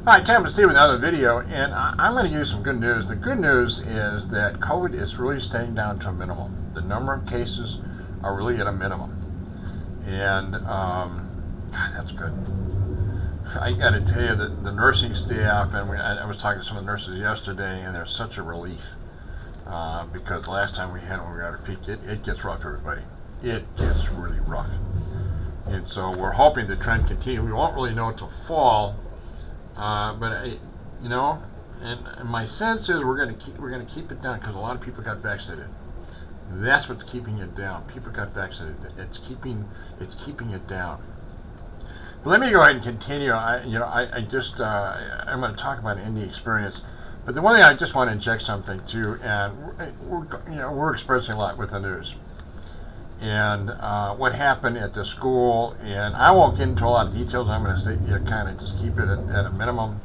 Hi, Tim and Steve with another video, and I'm going to give you some good news. The good news is that COVID is really staying down to a minimum. The number of cases are really at a minimum, and God, that's good. I got to tell you that the nursing staff, and I was talking to some of the nurses yesterday, and there's such a relief because the last time we had when we were at our peak, it gets rough, everybody. It gets really rough, and so we're hoping the trend continues. We won't really know until fall. But and my sense is we're going to keep it down because a lot of people got vaccinated. That's what's keeping it down. People got vaccinated. It's keeping it down. But let me go ahead and continue. I'm going to talk about an indie experience. But the one thing I just want to inject something too, and we're experiencing a lot with the news. And what happened at the school, and I won't get into a lot of details. I'm going to say, kind of just keep it at a minimum.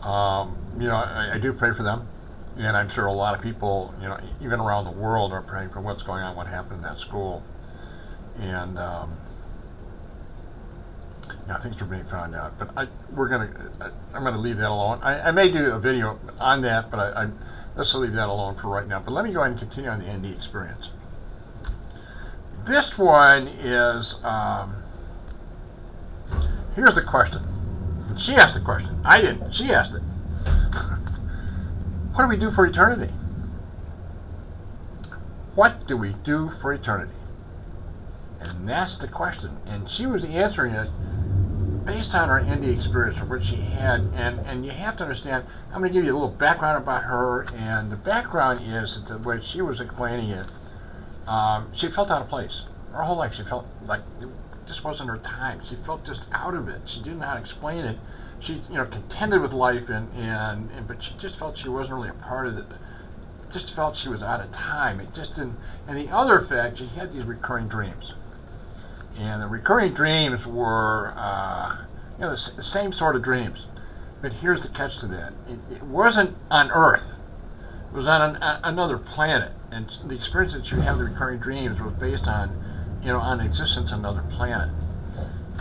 I do pray for them, and I'm sure a lot of people, even around the world, are praying for what's going on, what happened in that school, and things are being found out. But I'm going to leave that alone. I may do a video on that, but let's leave that alone for right now. But let me go ahead and continue on the ND experience. This one is, here's the question. She asked the question. I didn't. She asked it. What do we do for eternity? What do we do for eternity? And that's the question. And she was answering it based on her India experience of what she had. And you have to understand, I'm going to give you a little background about her. And the background is that the way she was explaining it, she felt out of place. Her whole life she felt like it just wasn't her time. She felt just out of it. She didn't know how to explain it. She, contended with life, but she just felt she wasn't really a part of it. Just felt she was out of time. It just didn't. And the other fact, she had these recurring dreams. And the recurring dreams were, the same sort of dreams. But here's the catch to that. It wasn't on Earth. It was on another planet. And the experience that you have, the recurring dreams, was based on, on existence on another planet.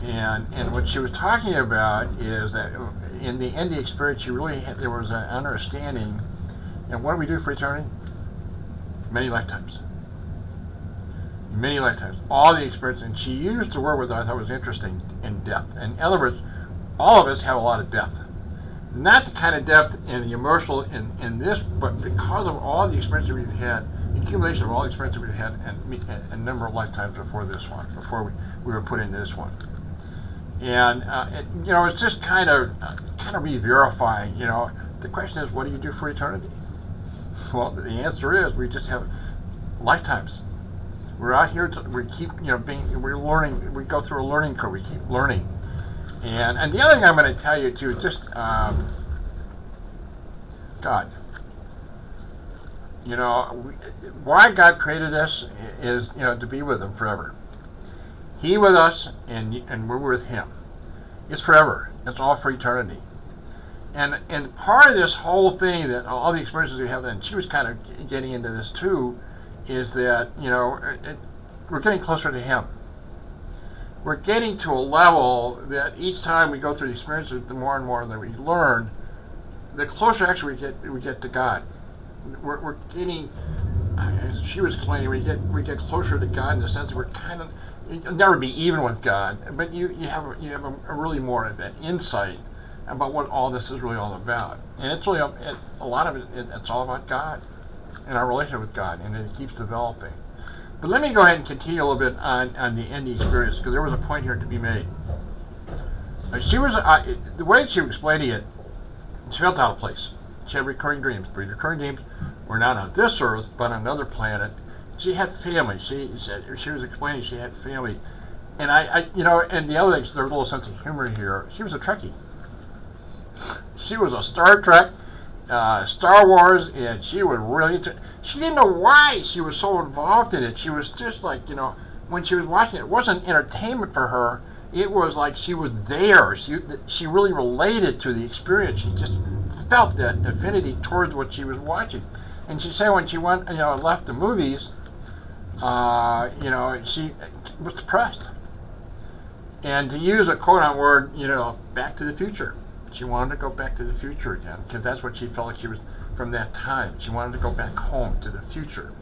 And what she was talking about is that in the ND experience, there was an understanding. And what do we do for eternity? Many lifetimes. Many lifetimes. All the experience. And she used the word that I thought was interesting, in depth. In other words, all of us have a lot of depth. Not the kind of depth in the emotional in this, but because of all the experiences we've had, the accumulation of all the experiences we've had, and a number of lifetimes before this one, before we were put in this one. And it's just kind of re-verifying. The question is, what do you do for eternity? Well, the answer is we just have lifetimes. We're out here we keep we're learning. We go through a learning curve. We keep learning. And the other thing I'm going to tell you too, just God. Why God created us is to be with Him forever. He with us, and we're with Him. It's forever. It's all for eternity. And part of this whole thing, that all the experiences we have, and she was kind of getting into this too, is that we're getting closer to Him. We're getting to a level that each time we go through the experiences, the more and more that we learn, the closer actually we get to God. We're getting, as she was explaining, we get closer to God in the sense that we're kind of, you'll never be even with God, but you have a really more of an insight about what all this is really all about. And it's really a lot of it's all about God and our relationship with God, and it keeps developing. But let me go ahead and continue a little bit on the ND experience, because there was a point here to be made. She was the way she was explaining it, she felt out of place. She had recurring dreams. The recurring dreams were not on this Earth, but on another planet. She had family. She was explaining she had family, and and the other thing, there's a little sense of humor here. She was a Trekkie. She was a Star Trek, Star Wars, and she was really. She didn't know why she was so involved in it. She was just like, when she was watching it wasn't entertainment for her. It was like she was there. She really related to the experience. She just felt that affinity towards what she was watching. And she said when she went, left the movies, she was depressed. And to use a quote-on word, Back to the Future. She wanted to go back to the future again, because that's what she felt like she was from that time. She wanted to go back home to the future.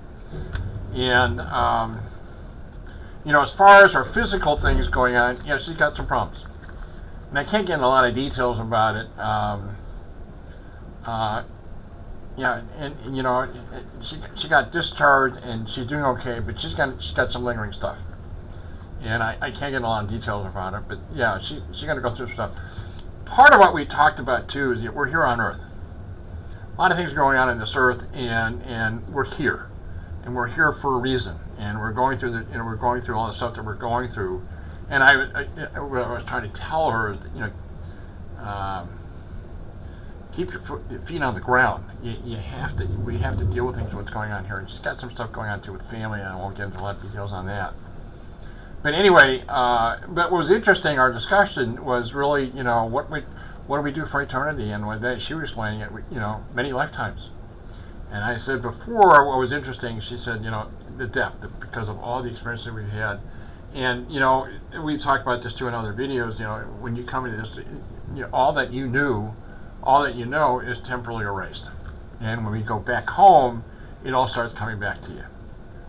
And, as far as her physical things going on, she's got some problems. And I can't get in a lot of details about it. She got discharged and she's doing okay, but she's got some lingering stuff. And I can't get in a lot of details about it, but yeah, she's going to go through some stuff. Part of what we talked about too is that we're here on Earth. A lot of things going on in this Earth, and we're here, and we're here for a reason, and we're going through we're going through all the stuff that we're going through. And what I was trying to tell her is that, keep your feet on the ground. We have to deal with things, what's going on here. And she's got some stuff going on too with family, and I won't get into a lot of details on that. But anyway, but what was interesting, our discussion was really, what do we do for eternity? And one day she was explaining it, many lifetimes. And I said before, what was interesting, she said, the depth, because of all the experiences we've had. And, we talked about this too in other videos, when you come into this, all that you knew, all that you know is temporarily erased. And when we go back home, it all starts coming back to you.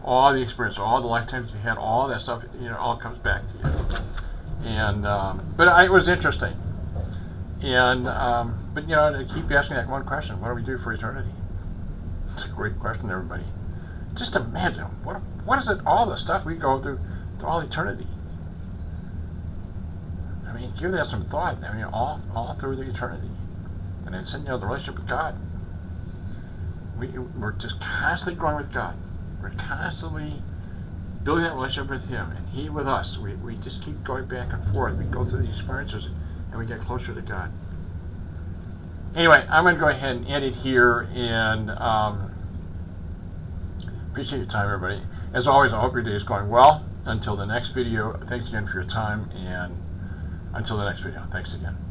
All the experience, all the lifetimes you had, all that stuff, all comes back to you. And but it was interesting. And but to keep asking that one question: what do we do for eternity? It's a great question, everybody. Just imagine what is it? All the stuff we go through all eternity. I mean, give that some thought. I mean, all through the eternity, and it's the relationship with God. We're just constantly growing with God. We're constantly building that relationship with Him, and He with us. We just keep going back and forth. We go through these experiences, and we get closer to God. Anyway, I'm going to go ahead and end it here, and appreciate your time, everybody. As always, I hope your day is going well. Until the next video, thanks again for your time, and until the next video, thanks again.